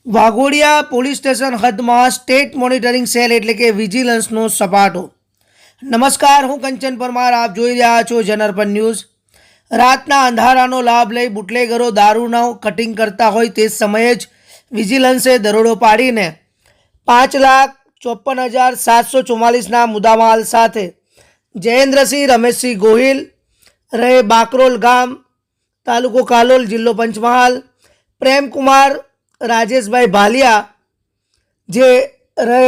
Waghodia police station હદમાં state monitoring cell એટલે કે વિજિલન્સનો સપાટો. નમસ્કાર, હું કંચન પરમાર, આપ જોઈ રહ્યા છો જનઅર્પણ ન્યૂઝ. રાતના અંધારાનો લાભ લઈ બુટલેગરો દારૂનો કટિંગ કરતા હોય તે સમયે જ વિજિલન્સે દરોડો પાડીને 5,54,744ના મુદ્દામાલ સાથે જયેન્દ્રસિંહ રમેશસિંહ ગોહિલ, રહે બાકરોલ ગામ, તાલુકો કાલોલ, જિલ્લો પંચમહાલ, પ્રેમકુમાર રાજેશભાઈ ભાલિયા, જે રહે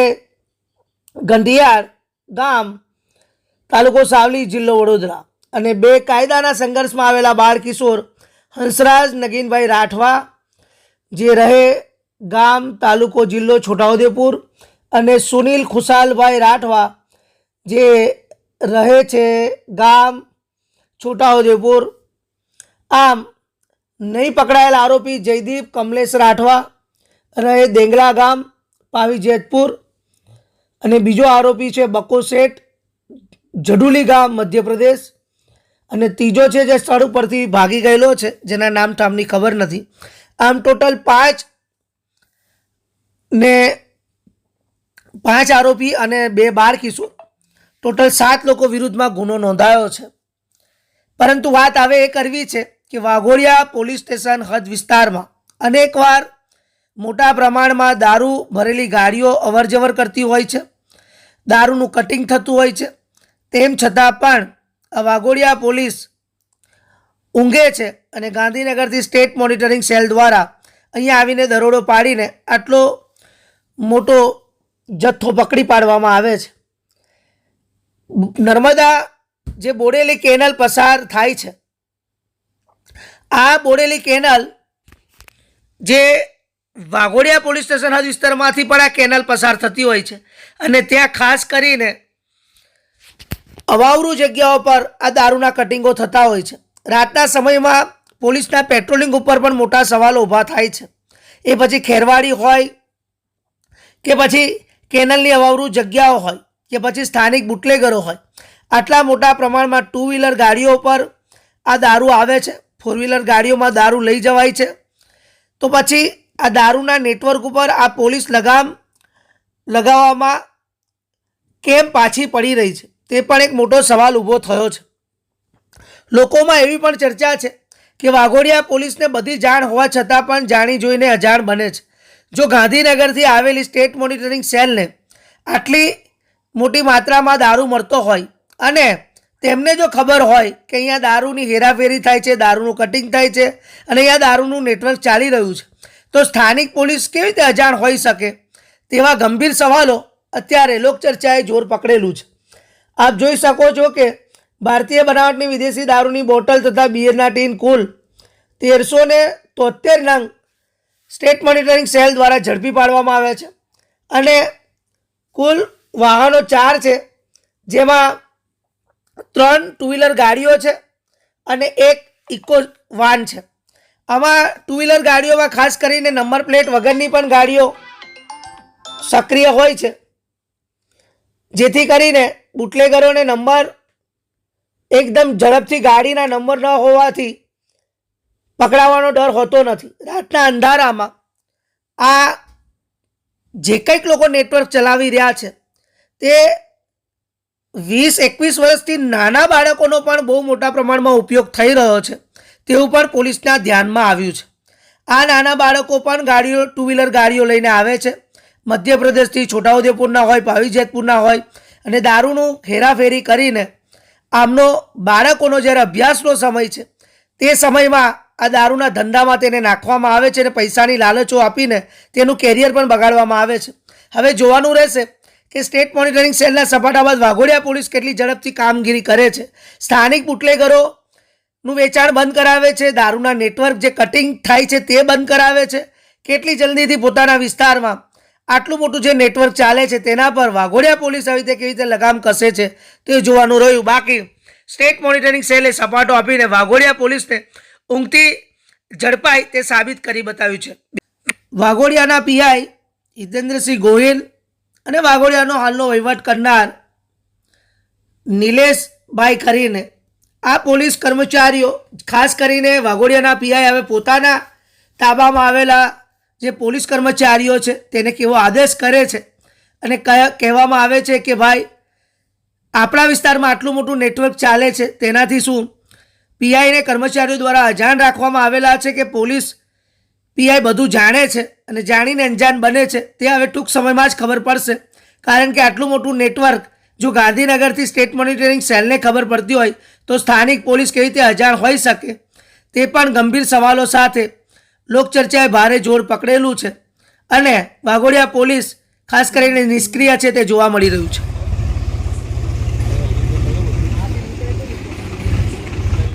ગંધિયાર ગામ, તાલુકો સાવલી, જિલ્લો વડોદરા, અને 2 કાયદાના સંઘર્ષમાં આવેલા બાળ કિશોર હંસરાજ નગીનભાઈ રાઠવા, જે રહે ગામ, તાલુકો, જિલ્લો છોટાઉદેપુર, અને સુનિલ ખુશાલભાઈ રાઠવા, જે રહે છે ગામ છોટાઉદેપુર. આમ નહીં પકડાયેલ આરોપી જયદીપ કમલેશ રાઠવા, રહે દેંગલા ગામ, પાવી જેતપુર, અને બીજો આરોપી છે બકો શેઠ, જડુલી ગામ, મધ્યપ્રદેશ, અને ત્રીજો છે જે સ્થળ ઉપરથી ભાગી ગયેલો છે, જેના નામ ઠામની ખબર નથી. આમ ટોટલ 5 આરોપી અને 2 બાળ કિશોર, ટોટલ 7 લોકો વિરુદ્ધમાં ગુનો નોંધાયો છે. પરંતુ વાત હવે એ કરવી છે કે વાઘોડિયા પોલીસ સ્ટેશન હદ વિસ્તારમાં અનેકવાર મોટા પ્રમાણમાં દારૂ ભરેલી ગાડીઓ અવરજવર કરતી હોય છે, દારૂનું કટિંગ થતું હોય છે. તેમ છતાં પણ વાઘોડિયા પોલીસ ઊંઘે છે અને ગાંધીનગરથી સ્ટેટ મોનિટરિંગ સેલ દ્વારા અહીંયા આવીને દરોડો પાડીને આટલો મોટો જથ્થો પકડી પાડવામાં આવે છે. નર્મદા જે બોડેલી કેનલ પસાર થાય છે, આ બોડેલી કેનલ જે વાઘોડિયા પોલીસ સ્ટેશન હદ વિસ્તારમાંથી પણ આ કેનલ પસાર થતી હોય છે, અને ત્યાં ખાસ કરીને અવાવરૂ જગ્યાઓ પર આ દારૂના કટિંગો થતા હોય છે. રાતના સમયમાં પોલીસના પેટ્રોલિંગ ઉપર પણ મોટા સવાલો ઊભા થાય છે. એ પછી ખેરવાડી હોય કે પછી કેનલની અવાવરૂ જગ્યાઓ હોય કે પછી સ્થાનિક બુટલેગરો હોય, આટલા મોટા પ્રમાણમાં 2 વ્હીલર ગાડીઓ પર આ દારૂ આવે છે, 4 વ્હીલર ગાડીઓમાં દારૂ લઈ જવાય છે. તો પછી આ દારૂના નેટવર્ક ઉપર આ પોલીસ લગામ લગાવવામાં કેમ પાછી પડી રહી છે, તે પણ એક મોટો સવાલ ઊભો થયો છે. લોકોમાં એવી પણ ચર્ચા છે કે વાઘોડિયા પોલીસને બધી જાણ હોવા છતાં પણ જાણી જોઈને અજાણ બને છે. જો ગાંધીનગરથી આવેલી સ્ટેટ મોનિટરિંગ સેલને આટલી મોટી માત્રામાં દારૂ મળતો હોય અને તેમને જો ખબર હોય કે અહીંયા દારૂની હેરાફેરી થાય છે, દારૂનું કટિંગ થાય છે અને અહીંયા દારૂનું નેટવર્ક ચાલી રહ્યું છે, તો સ્થાનિક પોલીસ કેવી રીતે અજાણ હોઈ શકે? તેવા ગંભીર સવાલો અત્યારે લોકચર્ચાએ જોર પકડેલું છે. આપ જોઈ શકો છો કે ભારતીય બનાવટની વિદેશી દારૂની બોટલ તથા બિયરના ટીન કુલ 1373 નંગ સ્ટેટ મોનિટરિંગ સેલ દ્વારા ઝડપી પાડવામાં આવ્યા છે, અને કુલ વાહનો 4 છે, જેમાં 3 2 વ્હીલર ગાડીઓ છે અને 1 ઇકો વાન છે. આમાં 2 વ્હીલર ગાડીઓમાં ખાસ કરીને નંબર પ્લેટ વગરની પણ ગાડીઓ સક્રિય હોય છે, જેથી કરીને બુટલેગરોને નંબર એકદમ ઝડપથી ગાડીના નંબર ન હોવાથી પકડાવાનો ડર હોતો નથી. રાતના અંધારામાં આ જે કંઈક લોકો નેટવર્ક ચલાવી રહ્યા છે તે 20-21 વર્ષથી નાના બાળકોનો પણ બહુ મોટા પ્રમાણમાં ઉપયોગ થઈ રહ્યો છે, તેવું પણ પોલીસના ધ્યાનમાં આવ્યું છે. આ નાના બાળકો પણ ગાડીઓ 2 વ્હીલર ગાડીઓ લઈને આવે છે, મધ્યપ્રદેશથી, છોટાઉદેપુરના હોય, પાવી જેતપુરના હોય, અને દારૂનું હેરાફેરી કરીને આમનો બાળકોનો જ્યારે અભ્યાસનો સમય છે તે સમયમાં આ દારૂના ધંધામાં તેને નાખવામાં આવે છે અને પૈસાની લાલચો આપીને તેનું કેરિયર પણ બગાડવામાં આવે છે. હવે જોવાનું રહેશે કે સ્ટેટ મોનિટરિંગ સેલના સપાટા બાદ વાઘોડિયા પોલીસ કેટલી ઝડપથી કામગીરી કરે છે, સ્થાનિક બુટલેગરોનું વેચાણ બંધ કરાવે છે, દારૂના નેટવર્ક જે કટિંગ થાય છે તે બંધ કરાવે છે, કેટલી જલ્દીથી પોતાના વિસ્તારમાં આટલું મોટું જે નેટવર્ક ચાલે છે તેના પર વાઘોડિયા પોલીસ આવી રીતે કેવી રીતે લગામ કસે છે તે જોવાનું રહ્યું. બાકી સ્ટેટ મોનિટરિંગ સેલે સપાટો આપીને વાઘોડિયા પોલીસને ઊંઘથી ઝડપાય તે સાબિત કરી બતાવ્યું છે. વાઘોડિયાના પીઆઈ હિતેન્દ્રસિંહ ગોહિલ અને વાઘોડિયાનો હાલનો વહીવટ કરનાર નિલેશભાઈ કરીને આ પોલીસ કર્મચારીઓ, ખાસ કરીને વાઘોડિયાના પીઆઈ હવે પોતાના તાબામાં આવેલા જે પોલીસ કર્મચારીઓ છે તેને કેવો આદેશ કરે છે અને કહેવામાં આવે છે કે ભાઈ આપણા વિસ્તારમાં આટલું મોટું નેટવર્ક ચાલે છે, તેનાથી શું પીઆઈને કર્મચારીઓ દ્વારા અજાણ રાખવામાં આવેલા છે કે પોલીસ પીઆઈ બધું જાણે છે અને જાણીને અંજાન બને છે, તે હવે ટૂંક સમયમાં જ ખબર પડશે. કારણ કે આટલું મોટું નેટવર્ક જો ગાંધીનગરથી સ્ટેટ મોનિટરિંગ સેલને ખબર પડતી હોય તો સ્થાનિક પોલીસ કેવી રીતે અજાણ હોઈ શકે, તે પણ ગંભીર સવાલો સાથે લોકચર્ચાએ ભારે જોર પકડેલું છે અને વાઘોડિયા પોલીસ ખાસ કરીને નિષ્ક્રિય છે તે જોવા મળી રહ્યું છે.